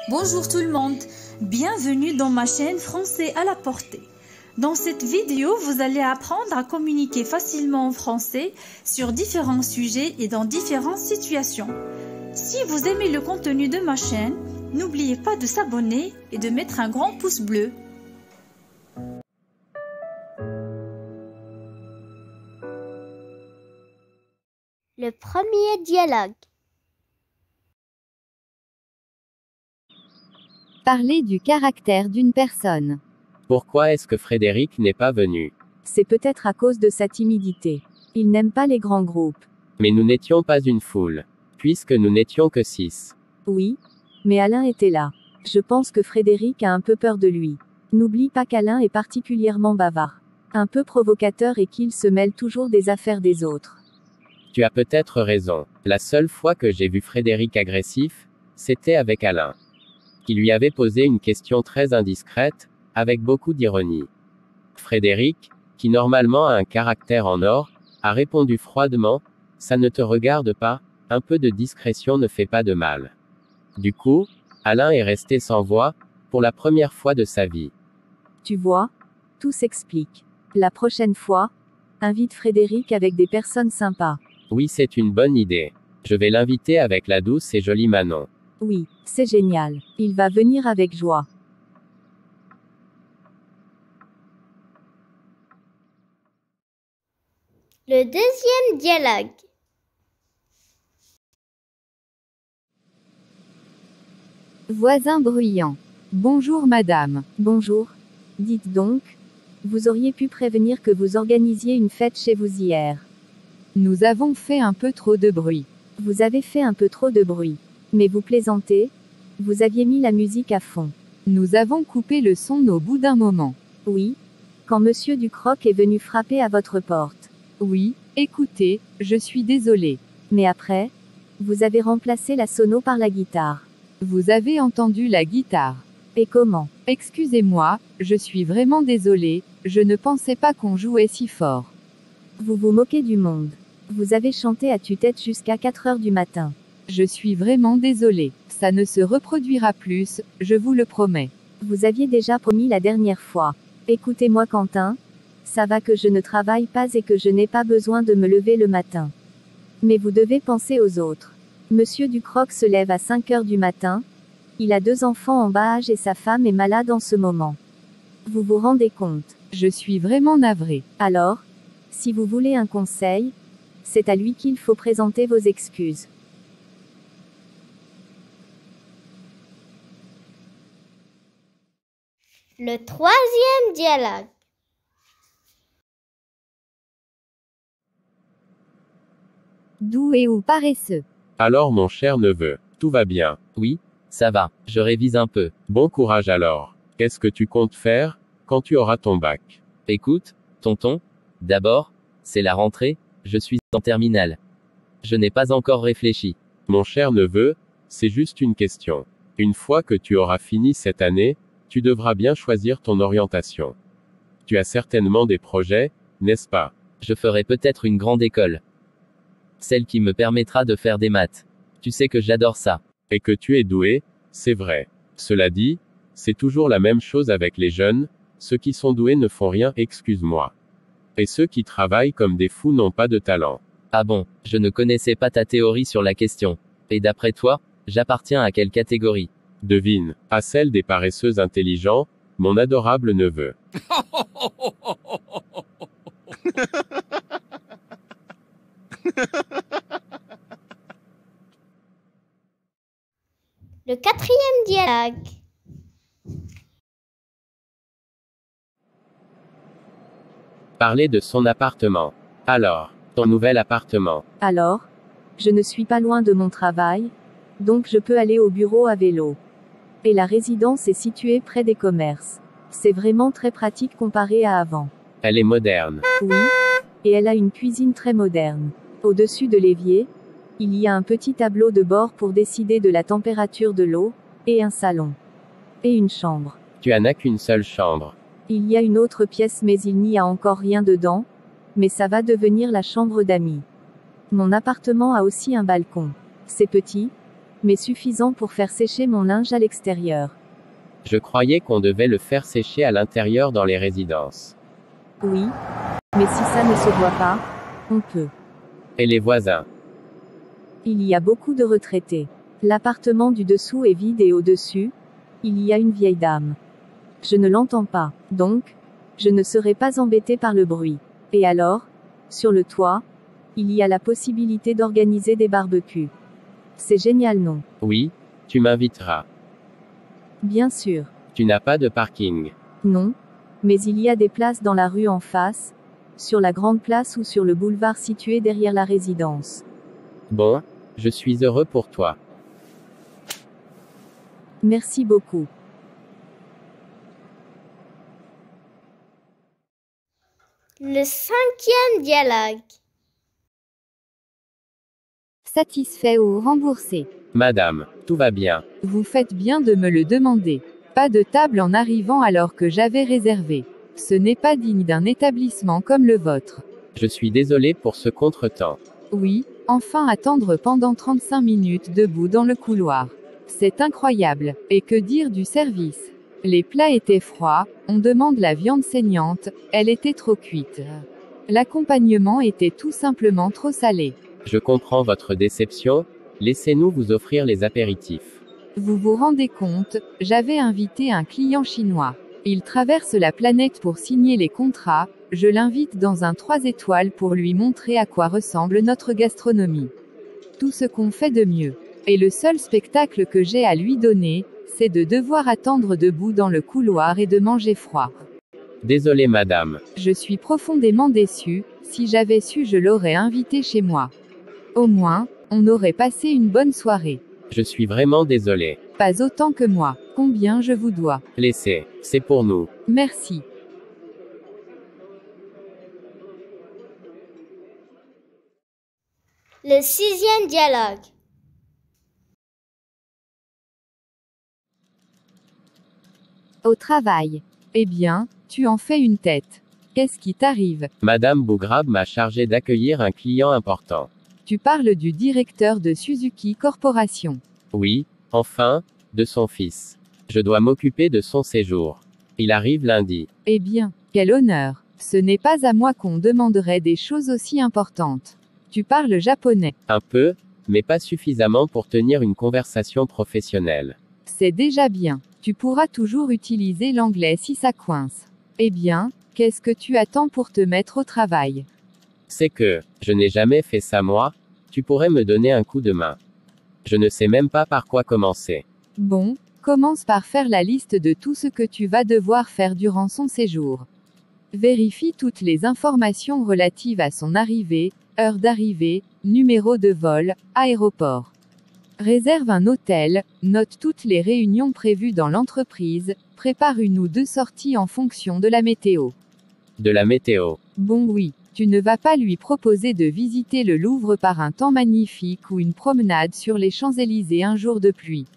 Bonjour tout le monde, bienvenue dans ma chaîne Français à la portée. Dans cette vidéo, vous allez apprendre à communiquer facilement en français sur différents sujets et dans différentes situations. Si vous aimez le contenu de ma chaîne, n'oubliez pas de s'abonner et de mettre un grand pouce bleu. Le premier dialogue. Parler du caractère d'une personne. Pourquoi est-ce que Frédéric n'est pas venu? C'est peut-être à cause de sa timidité. Il n'aime pas les grands groupes. Mais nous n'étions pas une foule, puisque nous n'étions que 6. Oui, mais Alain était là. Je pense que Frédéric a un peu peur de lui. N'oublie pas qu'Alain est particulièrement bavard. Un peu provocateur et qu'il se mêle toujours des affaires des autres. Tu as peut-être raison. La seule fois que j'ai vu Frédéric agressif, c'était avec Alain, qui lui avait posé une question très indiscrète, avec beaucoup d'ironie. Frédéric, qui normalement a un caractère en or, a répondu froidement, « Ça ne te regarde pas, un peu de discrétion ne fait pas de mal. » Du coup, Alain est resté sans voix, pour la première fois de sa vie. Tu vois, tout s'explique. La prochaine fois, invite Frédéric avec des personnes sympas. Oui, c'est une bonne idée. Je vais l'inviter avec la douce et jolie Manon. Oui, c'est génial. Il va venir avec joie. Le deuxième dialogue. Voisin bruyant. Bonjour madame. Bonjour. Dites donc, vous auriez pu prévenir que vous organisiez une fête chez vous hier. Nous avons fait un peu trop de bruit. Vous avez fait un peu trop de bruit. Mais vous plaisantez? Vous aviez mis la musique à fond. Nous avons coupé le son au bout d'un moment. Oui. Quand monsieur Ducroc est venu frapper à votre porte. Oui, écoutez, je suis désolé. Mais après, vous avez remplacé la sono par la guitare. Vous avez entendu la guitare. Et comment? Excusez-moi, je suis vraiment désolé, je ne pensais pas qu'on jouait si fort. Vous vous moquez du monde. Vous avez chanté à tue-tête jusqu'à 4 heures du matin. Je suis vraiment désolé. Ça ne se reproduira plus, je vous le promets. Vous aviez déjà promis la dernière fois. Écoutez-moi Quentin, ça va que je ne travaille pas et que je n'ai pas besoin de me lever le matin. Mais vous devez penser aux autres. Monsieur Ducroc se lève à 5 heures du matin. Il a 2 enfants en bas âge et sa femme est malade en ce moment. Vous vous rendez compte? Je suis vraiment navré. Alors, si vous voulez un conseil, c'est à lui qu'il faut présenter vos excuses. Le troisième dialogue. Doué ou paresseux? Alors mon cher neveu, tout va bien? Oui, ça va, je révise un peu. Bon courage alors. Qu'est-ce que tu comptes faire, quand tu auras ton bac? Écoute, tonton, d'abord, c'est la rentrée, je suis en terminale. Je n'ai pas encore réfléchi. Mon cher neveu, c'est juste une question. Une fois que tu auras fini cette année, tu devras bien choisir ton orientation. Tu as certainement des projets, n'est-ce pas? Je ferai peut-être une grande école. Celle qui me permettra de faire des maths. Tu sais que j'adore ça. Et que tu es doué, c'est vrai. Cela dit, c'est toujours la même chose avec les jeunes, ceux qui sont doués ne font rien, excuse-moi. Et ceux qui travaillent comme des fous n'ont pas de talent. Ah bon, je ne connaissais pas ta théorie sur la question. Et d'après toi, j'appartiens à quelle catégorie? Devine, à celle des paresseux intelligents, mon adorable neveu. Le quatrième dialogue. Parler de son appartement. Alors, ton nouvel appartement. Alors, je ne suis pas loin de mon travail, donc je peux aller au bureau à vélo. Et la résidence est située près des commerces. C'est vraiment très pratique comparé à avant. Elle est moderne. Oui, et elle a une cuisine très moderne. Au-dessus de l'évier, il y a un petit tableau de bord pour décider de la température de l'eau, et un salon. Et une chambre. Tu n'as qu'une seule chambre. Il y a une autre pièce mais il n'y a encore rien dedans, mais ça va devenir la chambre d'amis. Mon appartement a aussi un balcon. C'est petit, mais suffisant pour faire sécher mon linge à l'extérieur. Je croyais qu'on devait le faire sécher à l'intérieur dans les résidences. Oui, mais si ça ne se voit pas, on peut. Et les voisins? Il y a beaucoup de retraités. L'appartement du dessous est vide et au-dessus, il y a une vieille dame. Je ne l'entends pas, donc, je ne serai pas embêté par le bruit. Et alors, sur le toit, il y a la possibilité d'organiser des barbecues. C'est génial, non? Oui, tu m'inviteras. Bien sûr. Tu n'as pas de parking. Non, mais il y a des places dans la rue en face, sur la grande place ou sur le boulevard situé derrière la résidence. Bon, je suis heureux pour toi. Merci beaucoup. Le 5e dialogue. Satisfait ou remboursé? Madame, tout va bien. Vous faites bien de me le demander. Pas de table en arrivant alors que j'avais réservé. Ce n'est pas digne d'un établissement comme le vôtre. Je suis désolé pour ce contretemps. Oui, enfin attendre pendant 35 minutes debout dans le couloir. C'est incroyable. Et que dire du service? Les plats étaient froids, on demande la viande saignante, elle était trop cuite. L'accompagnement était tout simplement trop salé. Je comprends votre déception, laissez-nous vous offrir les apéritifs. Vous vous rendez compte, j'avais invité un client chinois. Il traverse la planète pour signer les contrats, je l'invite dans un 3 étoiles pour lui montrer à quoi ressemble notre gastronomie. Tout ce qu'on fait de mieux. Et le seul spectacle que j'ai à lui donner, c'est de devoir attendre debout dans le couloir et de manger froid. Désolé madame. Je suis profondément déçu, si j'avais su je l'aurais invité chez moi. Au moins, on aurait passé une bonne soirée. Je suis vraiment désolé. Pas autant que moi. Combien je vous dois? Laissez, c'est pour nous. Merci. Le 6e dialogue. Au travail. Eh bien, tu en fais une tête. Qu'est-ce qui t'arrive? Madame Bougrab m'a chargé d'accueillir un client important. Tu parles du directeur de Suzuki Corporation. Oui, enfin, de son fils. Je dois m'occuper de son séjour. Il arrive lundi. Eh bien, quel honneur. Ce n'est pas à moi qu'on demanderait des choses aussi importantes. Tu parles japonais. Un peu, mais pas suffisamment pour tenir une conversation professionnelle. C'est déjà bien. Tu pourras toujours utiliser l'anglais si ça coince. Eh bien, qu'est-ce que tu attends pour te mettre au travail? C'est que, je n'ai jamais fait ça moi, tu pourrais me donner un coup de main. Je ne sais même pas par quoi commencer. Bon, commence par faire la liste de tout ce que tu vas devoir faire durant son séjour. Vérifie toutes les informations relatives à son arrivée, heure d'arrivée, numéro de vol, aéroport. Réserve un hôtel, note toutes les réunions prévues dans l'entreprise, prépare une ou deux sorties en fonction de la météo. De la météo. Bon oui, tu ne vas pas lui proposer de visiter le Louvre par un temps magnifique ou une promenade sur les Champs-Élysées un jour de pluie.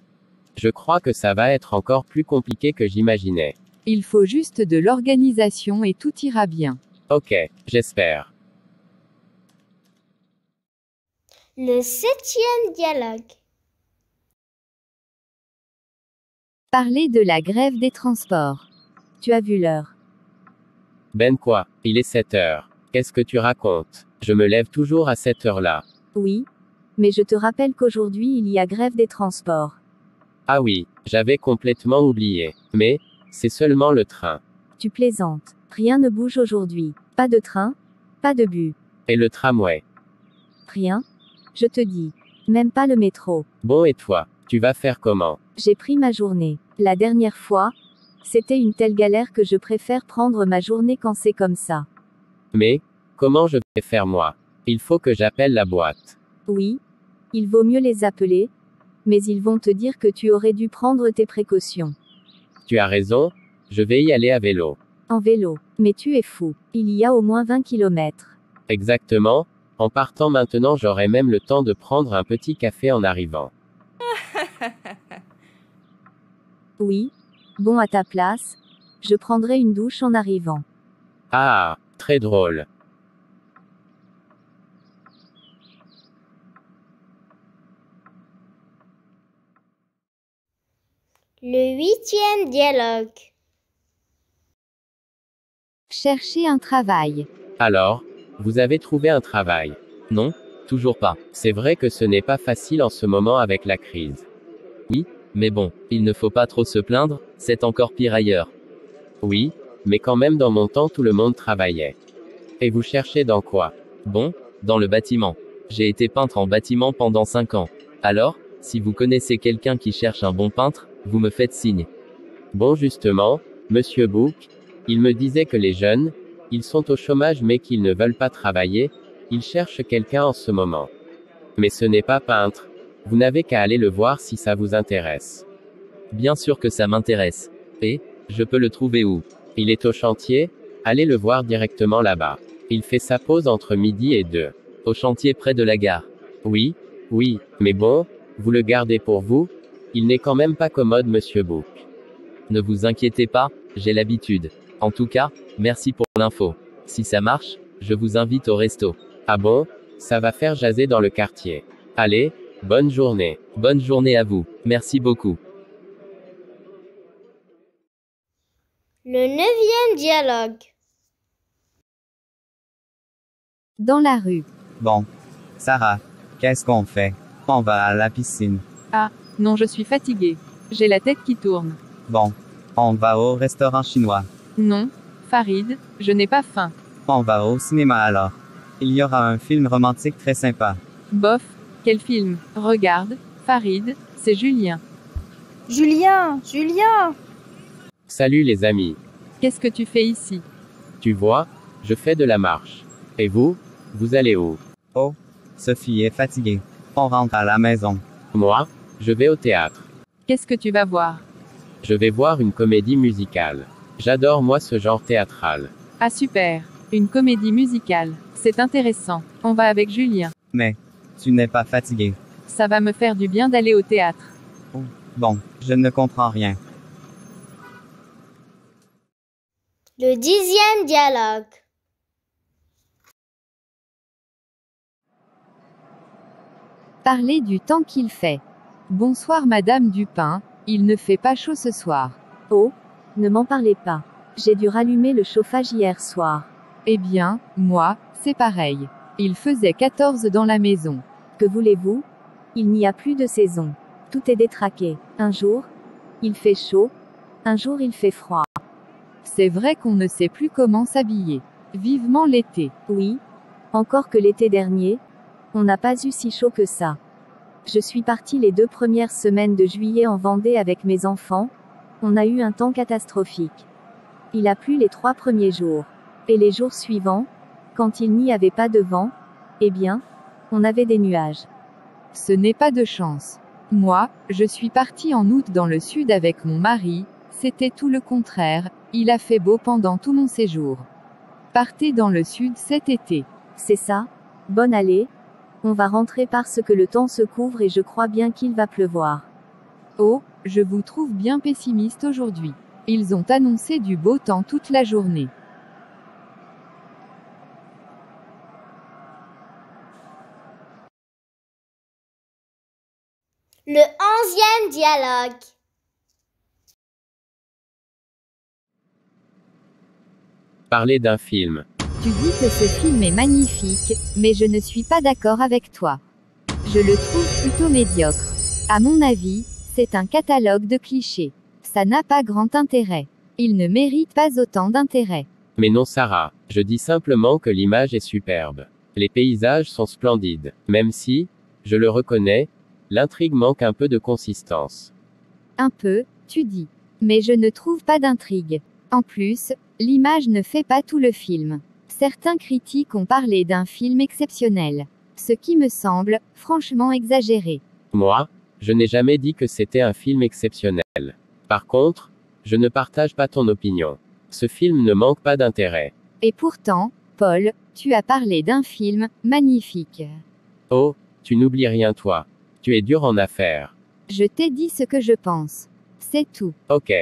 Je crois que ça va être encore plus compliqué que j'imaginais. Il faut juste de l'organisation et tout ira bien. Ok, j'espère. Le 7e dialogue. Parler de la grève des transports. Tu as vu l'heure? Ben quoi, il est 7 heures. Qu'est-ce que tu racontes? Je me lève toujours à cette heure-là. Oui. Mais je te rappelle qu'aujourd'hui il y a grève des transports. Ah oui, j'avais complètement oublié. Mais, c'est seulement le train. Tu plaisantes. Rien ne bouge aujourd'hui. Pas de train, pas de bus. Et le tramway. Rien. Je te dis. Même pas le métro. Bon et toi, tu vas faire comment? J'ai pris ma journée. La dernière fois, c'était une telle galère que je préfère prendre ma journée quand c'est comme ça. Mais, comment je vais faire moi? Il faut que j'appelle la boîte. Oui. Il vaut mieux les appeler. Mais ils vont te dire que tu aurais dû prendre tes précautions. Tu as raison, je vais y aller à vélo. En vélo. Mais tu es fou. Il y a au moins 20 kilomètres. Exactement, en partant maintenant j'aurai même le temps de prendre un petit café en arrivant. Oui. Bon, à ta place, je prendrai une douche en arrivant. Ah, très drôle. Le 8e dialogue. Chercher un travail. Alors, vous avez trouvé un travail? Non, toujours pas. C'est vrai que ce n'est pas facile en ce moment avec la crise. Mais bon, il ne faut pas trop se plaindre, c'est encore pire ailleurs. Oui, mais quand même dans mon temps tout le monde travaillait. Et vous cherchez dans quoi? Bon, dans le bâtiment. J'ai été peintre en bâtiment pendant 5 ans. Alors, si vous connaissez quelqu'un qui cherche un bon peintre, vous me faites signe. Bon justement, Monsieur Book, il me disait que les jeunes, ils sont au chômage mais qu'ils ne veulent pas travailler, ils cherchent quelqu'un en ce moment. Mais ce n'est pas peintre. Vous n'avez qu'à aller le voir si ça vous intéresse. Bien sûr que ça m'intéresse. Et, je peux le trouver où? Il est au chantier, allez le voir directement là-bas. Il fait sa pause entre midi et 2. Au chantier près de la gare. Oui, mais bon, vous le gardez pour vous? Il n'est quand même pas commode Monsieur Book. Ne vous inquiétez pas, j'ai l'habitude. En tout cas, merci pour l'info. Si ça marche, je vous invite au resto. Ah bon? Ça va faire jaser dans le quartier. Allez, bonne journée. Bonne journée à vous. Merci beaucoup. Le 9e dialogue. Dans la rue. Bon. Sarah, qu'est-ce qu'on fait? On va à la piscine. Ah, non, je suis fatiguée. J'ai la tête qui tourne. Bon. On va au restaurant chinois. Non, Farid, je n'ai pas faim. On va au cinéma alors. Il y aura un film romantique très sympa. Bof, quel film? Regarde, Farid, c'est Julien. Julien, Julien! Salut les amis. Qu'est-ce que tu fais ici? Tu vois, je fais de la marche. Et vous allez où? Oh, Sophie est fatiguée. On rentre à la maison. Moi, je vais au théâtre. Qu'est-ce que tu vas voir? Je vais voir une comédie musicale. J'adore moi ce genre théâtral. Ah super, une comédie musicale. C'est intéressant. On va avec Julien. Mais, tu n'es pas fatiguée. Ça va me faire du bien d'aller au théâtre. Bon, je ne comprends rien. Le 10e dialogue. Parler du temps qu'il fait. Bonsoir Madame Dupin, il ne fait pas chaud ce soir. Oh, ne m'en parlez pas. J'ai dû rallumer le chauffage hier soir. Eh bien, moi, c'est pareil. Il faisait 14 dans la maison. Que voulez-vous? Il n'y a plus de saison. Tout est détraqué. Un jour, il fait chaud. Un jour, il fait froid. C'est vrai qu'on ne sait plus comment s'habiller. Vivement l'été. Oui. Encore que l'été dernier, on n'a pas eu si chaud que ça. Je suis partie les 2 premières semaines de juillet en Vendée avec mes enfants. On a eu un temps catastrophique. Il a plu les 3 premiers jours. Et les jours suivants, quand il n'y avait pas de vent, eh bien, on avait des nuages. Ce n'est pas de chance. Moi, je suis partie en août dans le sud avec mon mari, c'était tout le contraire, il a fait beau pendant tout mon séjour. Partez dans le sud cet été. C'est ça. Bonne allée. On va rentrer parce que le temps se couvre et je crois bien qu'il va pleuvoir. Oh, je vous trouve bien pessimiste aujourd'hui. Ils ont annoncé du beau temps toute la journée. Le 11e dialogue. Parler d'un film. Tu dis que ce film est magnifique, mais je ne suis pas d'accord avec toi. Je le trouve plutôt médiocre. À mon avis, c'est un catalogue de clichés. Ça n'a pas grand intérêt. Il ne mérite pas autant d'intérêt. Mais non Sarah, je dis simplement que l'image est superbe. Les paysages sont splendides. Même si, je le reconnais, l'intrigue manque un peu de consistance. Un peu, tu dis. Mais je ne trouve pas d'intrigue. En plus, l'image ne fait pas tout le film. Certains critiques ont parlé d'un film exceptionnel. Ce qui me semble, franchement exagéré. Moi, je n'ai jamais dit que c'était un film exceptionnel. Par contre, je ne partage pas ton opinion. Ce film ne manque pas d'intérêt. Et pourtant, Paul, tu as parlé d'un film magnifique. Oh, tu n'oublies rien toi. Tu es dur en affaires. Je t'ai dit ce que je pense. C'est tout. Ok.